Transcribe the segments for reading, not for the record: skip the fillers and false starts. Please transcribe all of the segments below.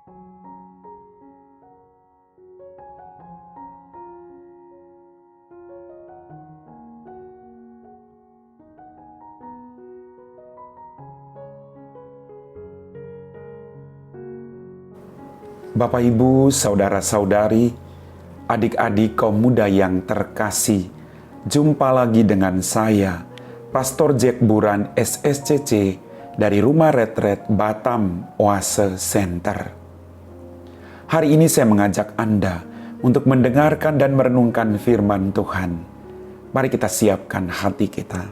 Bapak, Ibu, saudara-saudari, adik-adik kaum muda yang terkasih, jumpa lagi dengan saya, Pastor Jack Buran SSCC dari Rumah Retret Batam Oase Center. Hari ini saya mengajak Anda untuk mendengarkan dan merenungkan firman Tuhan. Mari kita siapkan hati kita.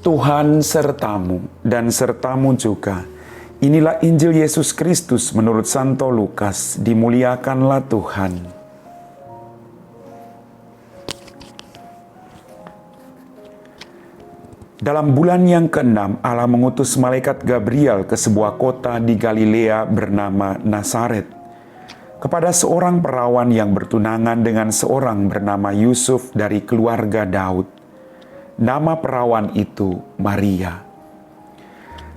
Tuhan sertamu dan sertamu juga. Inilah Injil Yesus Kristus menurut Santo Lukas. Dimuliakanlah Tuhan. Dalam bulan yang ke-6, Allah mengutus malaikat Gabriel ke sebuah kota di Galilea bernama Nazaret, kepada seorang perawan yang bertunangan dengan seorang bernama Yusuf dari keluarga Daud. Nama perawan itu Maria.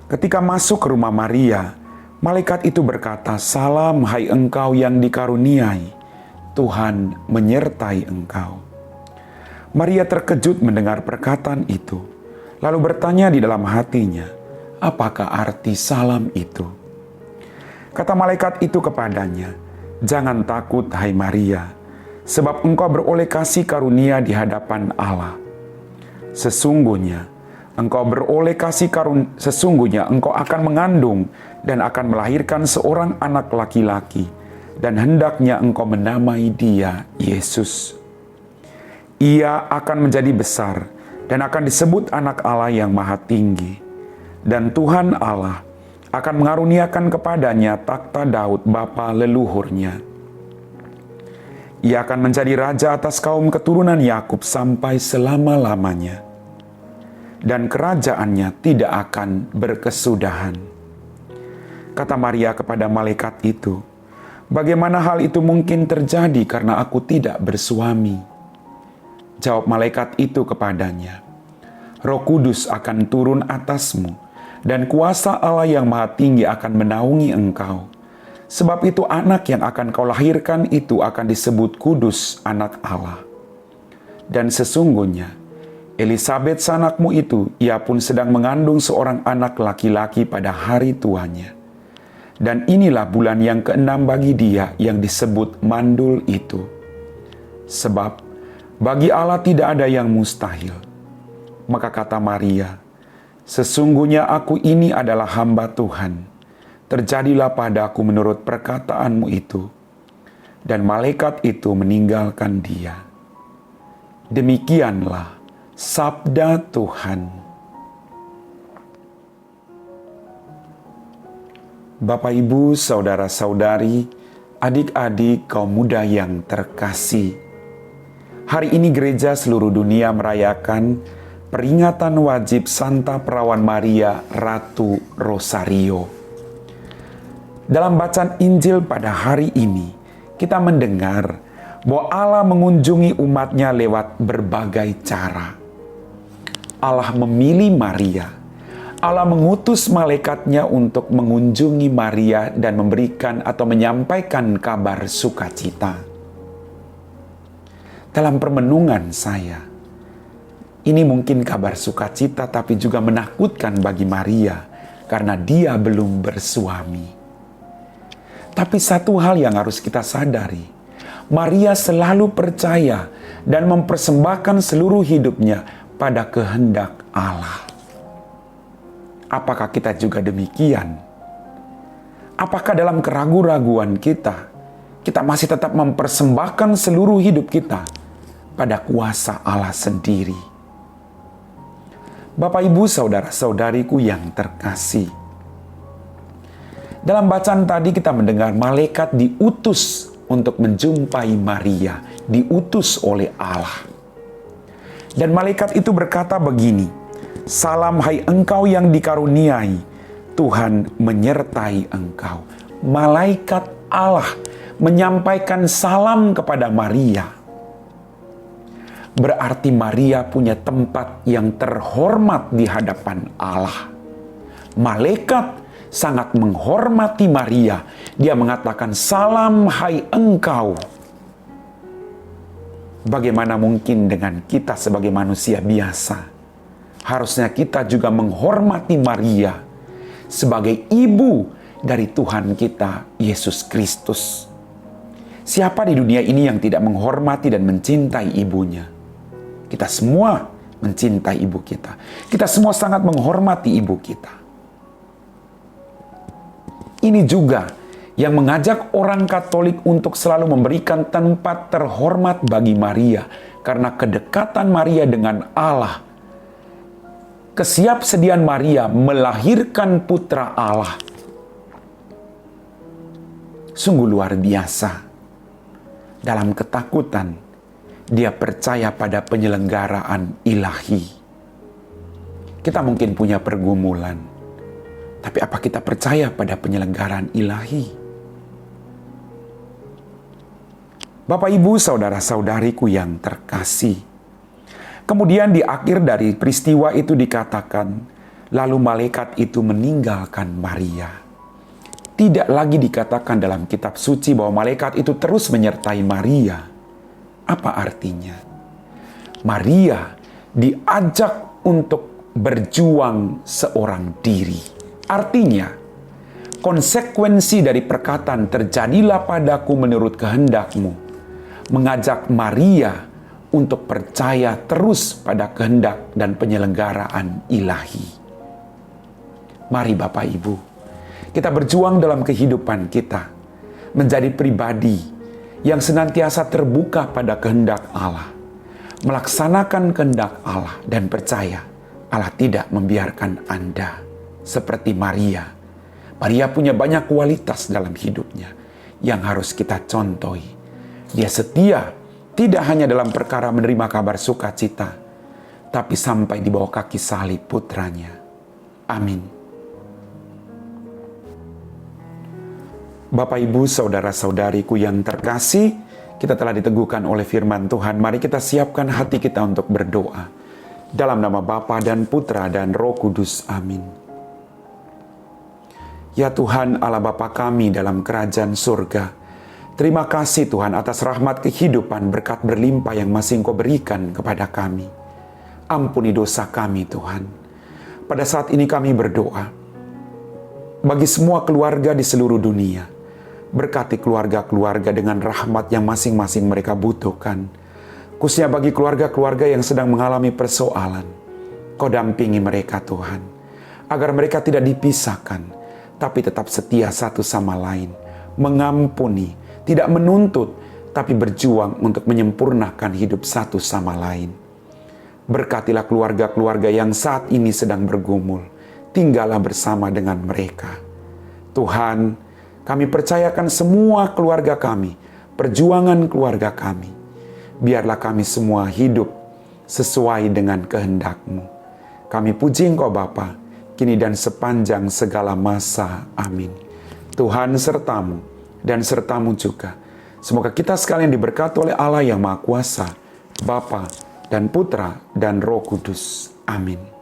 Ketika masuk ke rumah Maria, malaikat itu berkata, "Salam, hai engkau yang dikaruniai, Tuhan menyertai engkau." Maria terkejut mendengar perkataan itu, lalu bertanya di dalam hatinya, apakah arti salam itu? Kata malaikat itu kepadanya, "Jangan takut, hai Maria, sebab engkau beroleh kasih karunia di hadapan Allah. Sesungguhnya engkau akan mengandung dan akan melahirkan seorang anak laki-laki, dan hendaknya engkau menamai dia Yesus. Ia akan menjadi besar dan akan disebut Anak Allah yang Maha Tinggi. Dan Tuhan Allah akan mengaruniakan kepadanya takhta Daud bapa leluhurnya. Ia akan menjadi raja atas kaum keturunan Yakub sampai selama-lamanya, dan kerajaannya tidak akan berkesudahan." Kata Maria kepada malaikat itu, "Bagaimana hal itu mungkin terjadi karena aku tidak bersuami?" Jawab malaikat itu kepadanya, "Roh Kudus akan turun atasmu, dan kuasa Allah yang Maha Tinggi akan menaungi engkau. Sebab itu anak yang akan kau lahirkan itu akan disebut kudus, Anak Allah. Dan sesungguhnya Elisabet sanakmu itu, ia pun sedang mengandung seorang anak laki-laki pada hari tuanya. Dan inilah bulan yang ke-6 bagi dia yang disebut mandul itu. Sebab bagi Allah tidak ada yang mustahil." Maka kata Maria, "Sesungguhnya aku ini adalah hamba Tuhan. Terjadilah padaku menurut perkataanmu itu." Dan malaikat itu meninggalkan dia. Demikianlah sabda Tuhan. Bapak, Ibu, saudara-saudari, adik-adik kaum muda yang terkasih, hari ini gereja seluruh dunia merayakan peringatan wajib Santa Perawan Maria Ratu Rosario. Dalam bacaan Injil pada hari ini, kita mendengar bahwa Allah mengunjungi umatnya lewat berbagai cara. Allah memilih Maria. Allah mengutus malaikatnya untuk mengunjungi Maria dan memberikan atau menyampaikan kabar sukacita. Dalam permenungan saya, ini mungkin kabar sukacita tapi juga menakutkan bagi Maria karena dia belum bersuami. Tapi satu hal yang harus kita sadari, Maria selalu percaya dan mempersembahkan seluruh hidupnya pada kehendak Allah. Apakah kita juga demikian? Apakah dalam keraguan-raguan kita masih tetap mempersembahkan seluruh hidup kita pada kuasa Allah sendiri? Bapak, Ibu, saudara-saudariku yang terkasih, dalam bacaan tadi kita mendengar malaikat diutus untuk menjumpai Maria, diutus oleh Allah. Dan malaikat itu berkata begini, "Salam, hai engkau yang dikaruniai, Tuhan menyertai engkau." Malaikat Allah menyampaikan salam kepada Maria. Berarti Maria punya tempat yang terhormat di hadapan Allah. Malaikat sangat menghormati Maria. Dia mengatakan, "Salam hai engkau." Bagaimana mungkin dengan kita sebagai manusia biasa? Harusnya kita juga menghormati Maria sebagai ibu dari Tuhan kita, Yesus Kristus. Siapa di dunia ini yang tidak menghormati dan mencintai ibunya? Kita semua mencintai ibu kita. Kita semua sangat menghormati ibu kita. Ini juga yang mengajak orang Katolik untuk selalu memberikan tempat terhormat bagi Maria, karena kedekatan Maria dengan Allah, kesiapsediaan Maria melahirkan putra Allah, sungguh luar biasa. Dalam ketakutan, dia percaya pada penyelenggaraan ilahi. Kita mungkin punya pergumulan, tapi apa kita percaya pada penyelenggaraan ilahi? Bapak, Ibu, saudara-saudariku yang terkasih, kemudian di akhir dari peristiwa itu dikatakan, lalu malaikat itu meninggalkan Maria. Tidak lagi dikatakan dalam kitab suci bahwa malaikat itu terus menyertai Maria. Apa artinya? Maria diajak untuk berjuang seorang diri. Artinya, konsekuensi dari perkataan "terjadilah padaku menurut kehendakmu" mengajak Maria untuk percaya terus pada kehendak dan penyelenggaraan ilahi. Mari Bapak Ibu, kita berjuang dalam kehidupan kita, menjadi pribadi yang senantiasa terbuka pada kehendak Allah, melaksanakan kehendak Allah, dan percaya Allah tidak membiarkan Anda seperti Maria. Maria punya banyak kualitas dalam hidupnya yang harus kita contohi. Dia setia, tidak hanya dalam perkara menerima kabar sukacita, tapi sampai di bawah kaki salib putranya. Amin. Bapak, Ibu, saudara-saudariku yang terkasih, kita telah diteguhkan oleh firman Tuhan. Mari kita siapkan hati kita untuk berdoa. Dalam nama Bapa dan Putra dan Roh Kudus. Amin. Ya Tuhan Allah Bapa kami dalam kerajaan surga, terima kasih Tuhan atas rahmat kehidupan, berkat berlimpah yang masih Engkau berikan kepada kami. Ampuni dosa kami Tuhan. Pada saat ini kami berdoa bagi semua keluarga di seluruh dunia. Berkati keluarga-keluarga dengan rahmat yang masing-masing mereka butuhkan. Khususnya bagi keluarga-keluarga yang sedang mengalami persoalan. Kau dampingi mereka Tuhan, agar mereka tidak dipisahkan, tapi tetap setia satu sama lain. Mengampuni, tidak menuntut, tapi berjuang untuk menyempurnakan hidup satu sama lain. Berkatilah keluarga-keluarga yang saat ini sedang bergumul. Tinggallah bersama dengan mereka. Tuhan, kami percayakan semua keluarga kami, perjuangan keluarga kami. Biarlah kami semua hidup sesuai dengan kehendak-Mu. Kami puji Engkau Bapa, kini dan sepanjang segala masa. Amin. Tuhan sertamu dan sertamu juga. Semoga kita sekalian diberkati oleh Allah yang Maha Kuasa, Bapa dan Putra dan Roh Kudus. Amin.